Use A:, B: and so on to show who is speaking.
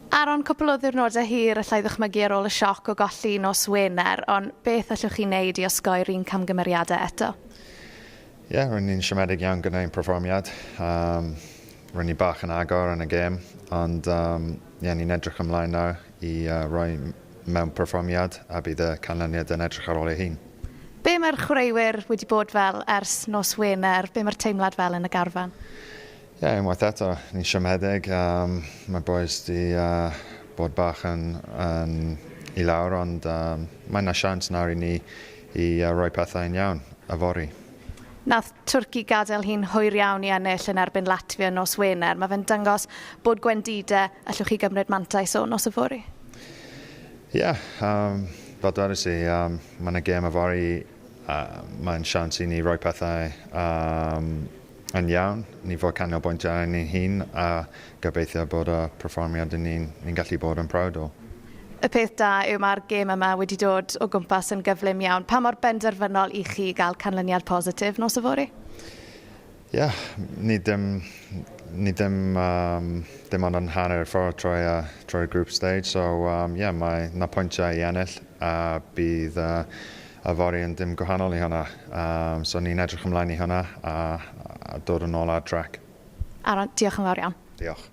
A: Aron, cwpl o ddiwrnodau hir allai ddychmygu ar ôl y sioc o golli nos Wener, ond beth allwch chi wneud i osgoi'r un camgymeriadau eto?
B: Rwy'n ni'n siomedig iawn gyda'n perfformiad. Rwy'n ni bach yn agor yn y gêm, ond ni'n edrych ymlaen nawr i roi mewn perfformiad a bydd y canlyniad yn edrych ar ôl ei hun.
A: Be mae'r chwaraewyr wedi bod fel ers nos Wener? Be mae'r teimlad fel yn y garfan?
B: Unwaith eto, ni'n siomedig. Mae boes di bod bach yn i lawr, ond mae yna siawns nawr i ni i roi pethau'n iawn yfory.
A: Nath Twrci gadael hi'n hwyr iawn i ennill yn erbyn Latvia nos Wener. Mae fe'n dangos bod gwendidau allwch chi gymryd mantais o nos yfory?
B: Fel dwedes i, mae yna gêm yfory. Mae'n siawns i ni roi pethau yn iawn, ni fod canolbwyntio ar ni'n hun a gobeithio bod y perfformiad ni'n gallu bod yn prawd o.
A: Y peth da yw mae'r gêm yma wedi dod o gwmpas yn gyflym iawn. Pa mor benderfynol i chi gael canlyniad positif nos yfory?
B: Ni ddim ond yn hanner ffordd trwy'r group stage, so mae yna pwyntiau i ennill a bydd yfory yn dim gwahanol i hwnna. So ni'n edrych ymlaen i hwnna a dod yn ôl ar trac.
A: Aron, diolch yn fawr iawn.
B: Diolch.